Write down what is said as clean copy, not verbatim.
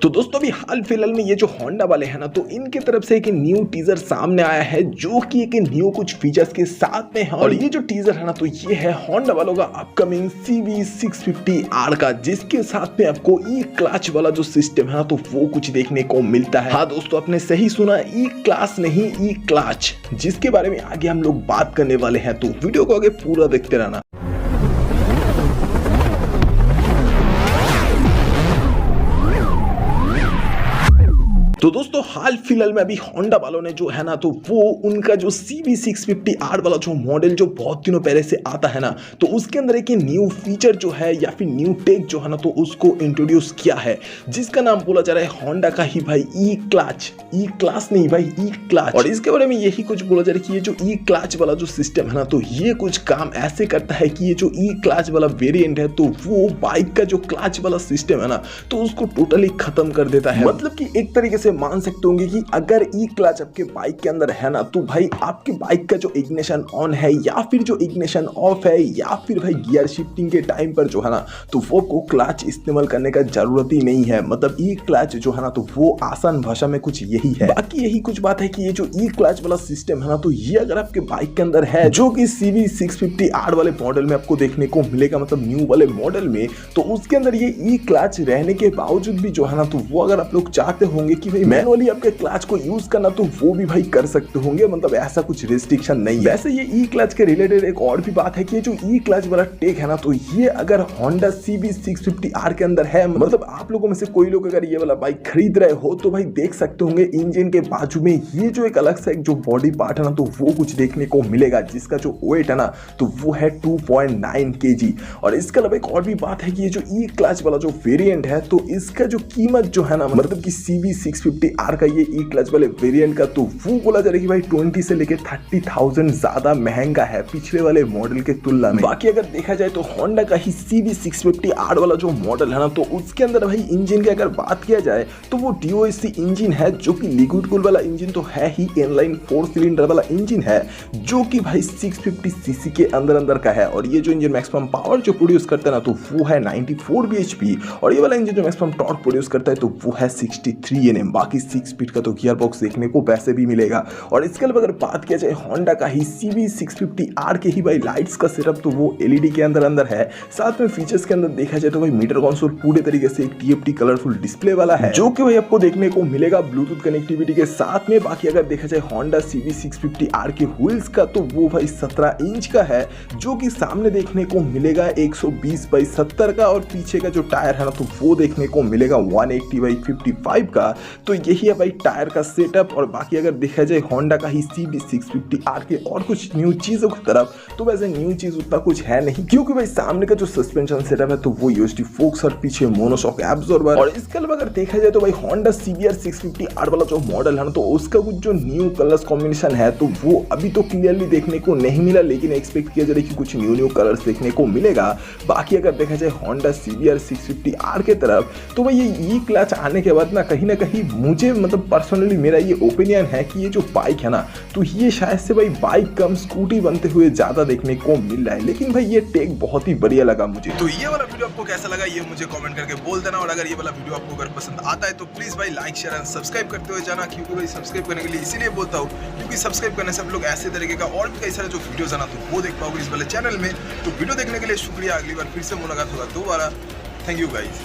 तो दोस्तों अभी हाल फिलहाल में ये जो होंडा वाले हैं ना, तो इनके तरफ से एक न्यू टीजर सामने आया है जो कि एक न्यू कुछ फीचर्स के साथ में है। और ये जो टीजर है ना, तो ये है होंडा वालों का अपकमिंग CB650R का, जिसके साथ में आपको ई क्लच वाला जो सिस्टम है ना, तो वो कुछ देखने को मिलता है। हाँ दोस्तों, आपने सही सुना, ई क्लास नहीं ई क्लच, जिसके बारे में आगे हम लोग बात करने वाले हैं। तो वीडियो को आगे पूरा देखते रहना। तो दोस्तों हाल फिलहाल में अभी होंडा वालों ने जो है ना, तो वो उनका जो CB650R वाला जो मॉडल जो बहुत दिनों पहले से आता है ना, तो उसके अंदर एक न्यू फीचर जो है या फिर न्यू टेक जो है ना, तो उसको इंट्रोड्यूस किया है, जिसका नाम बोला जा रहा है होंडा का ही भाई ई क्लच। ई क्लास नहीं भाई, ई क्लच। और इसके बारे में यही कुछ बोला जा रहा है कि ये जो ई क्लच वाला जो सिस्टम है ना, तो ये कुछ काम ऐसे करता है कि ये जो ई क्लच वाला वेरिएंट है, तो वो बाइक का जो क्लच वाला सिस्टम है ना, तो उसको टोटली खत्म कर देता है। मतलब कि एक तरीके से मान सकते होंगे कि अगर ई क्लच आपके बाइक के अंदर है ना, तो भाई आपके बाइक का जो इग्निशन ऑन है या फिर जो इग्निशन ऑफ है या फिर भाई गियर शिफ्टिंग के टाइम पर जो है ना, तो वो को क्लच इस्तेमाल करने का जरूरत ही नहीं है। मतलब ई क्लच जो है ना, तो वो आसान भाषा में कुछ यही है। बाकी यही कुछ बात है कि ये जो ई क्लच वाला सिस्टम है ना, तो ये अगर आपके बाइक के अंदर है, जो कि CB650R वाले मॉडल में आपको देखने को मिलेगा, मतलब न्यू वाले मॉडल में, तो उसके अंदर ये ई क्लच रहने के बावजूद भी जो है ना, तो वो अगर आप लोग चाहते होंगे कि भाई मैनुअली आपके क्लच को यूज करना, तो वो भी भाई कर सकते होंगे। मतलब ऐसा कुछ रिस्ट्रिक्शन नहीं है। वैसे ये ई क्लच के रिलेटेड एक और भी बात है कि ये जो ई क्लच वाला टेक है ना, तो ये अगर होंडा CB650R के अंदर है, मतलब आप लोगों में से कोई लोग अगर ये वाला बाइक खरीद रहे हो, तो भाई देख सकते होंगे इंजन के बाजू में ये जो एक अलग सा एक जो बॉडी पार्ट है ना, तो वो कुछ देखने को मिलेगा, जिसका जो वेट है ना, तो वो है 2.9 kg। और इसके अलावा एक और भी बात है कि ये जो ई क्लच वाला जो वेरिएंट है, तो इसका जो कीमत जो है ना, मतलब कि CB650R का ये ई क्लच वाले वेरिएंट का, तो वो बोला जा रहा है कि भाई 20 से लेके 30,000 ज्यादा महंगा है पिछले वाले मॉडल के तुलना में। बाकी अगर देखा जाए तो होंडा का ही CB650R वाला जो मॉडल है ना, तो उसके अंदर भाई इंजन की अगर बात किया जाए, तो वो DOHC इंजन है, जो कि लिक्विड कूल वाला इंजन तो है ही, इनलाइन 4 सिलेंडर वाला इंजन है, जो कि भाई 650cc के अंदर का है। और ये जो इंजन मैक्सिमम पावर जो प्रोड्यूस करता है ना, तो वो है 94 bhp। और ये वाला इंजन जो मैक्सिमम टॉर्क प्रोड्यूस करता है, तो वो है 63 Nm। बाकी 6 स्पीड का तो गियर बॉक्स देखने को वैसे भी मिलेगा। और इसके अलावा अगर बात किया जाए होंडा का ही CB650R के ही भाई लाइट्स का सेटअप, तो वो LED के अंदर है। साथ में फीचर्स के अंदर देखा जाए तो भाई मीटर कंसोल पूरे तरीके से एक TFT कलरफुल डिस्प्ले वाला है, जो कि भाई आपको देखने को मिलेगा ब्लूटूथ कनेक्टिविटी के साथ में। बाकी अगर देखा जाए होंडा CB650R के व्हील्स का, तो वो भाई 17 इंच का है, जो कि सामने देखने को मिलेगा 120/70 का, और पीछे का जो टायर है ना, तो वो देखने को मिलेगा 180/55 का। तो यही है भाई टायर का सेटअप। और बाकी अगर देखा जाए होंडा का ही CB650R के और कुछ न्यू चीजों की तरफ, तो वैसे न्यू चीज उतना कुछ है नहीं, क्योंकि भाई सामने का जो सस्पेंशन सेटअप है, तो वो UHD फोक्स और पीछे मोनोशॉक एब्जॉर्बर। और इसके अलावा अगर देखा जाए तो भाई होंडा CBR650R वाला जो मॉडल है ना, तो उसका कुछ जो न्यू कलर्स कॉम्बिनेशन है, तो वो अभी तो क्लियरली देखने को नहीं मिला, लेकिन एक्सपेक्ट किया जा रहा है कि कुछ न्यू कलर्स देखने को मिलेगा। बाकी अगर देखा जाए होंडा CBR650R के तरफ, तो भाई ये क्लच आने के बाद ना कहीं मुझे, मतलब पर्सनली मेरा ये ओपिनियन है कि ये जो बाइक है ना, तो ये शायद से भाई बाइक कम स्कूटी बनते हुए ज्यादा देखने को मिल रहा है। लेकिन भाई ये टेक बहुत ही बढ़िया लगा मुझे। तो ये वाला वीडियो आपको कैसा लगा, ये मुझे कमेंट करके बोल देना। और अगर ये वाला वीडियो आपको अगर पसंद आता है, तो प्लीज भाई लाइक शेयर एंड सब्सक्राइब करते हुए जाना, क्योंकि भाई सब्सक्राइब करने के लिए इसीलिए बोलता हूँ, क्योंकि सब्सक्राइब करने से आप लोग ऐसे तरीके का और भी कई सारे जो वीडियोस है ना, तो वो देख पाओगे इस वाले चैनल में। तो वीडियो देखने के लिए शुक्रिया, अगली बार फिर से मुलाकात होगा दोबारा। Thank you guys.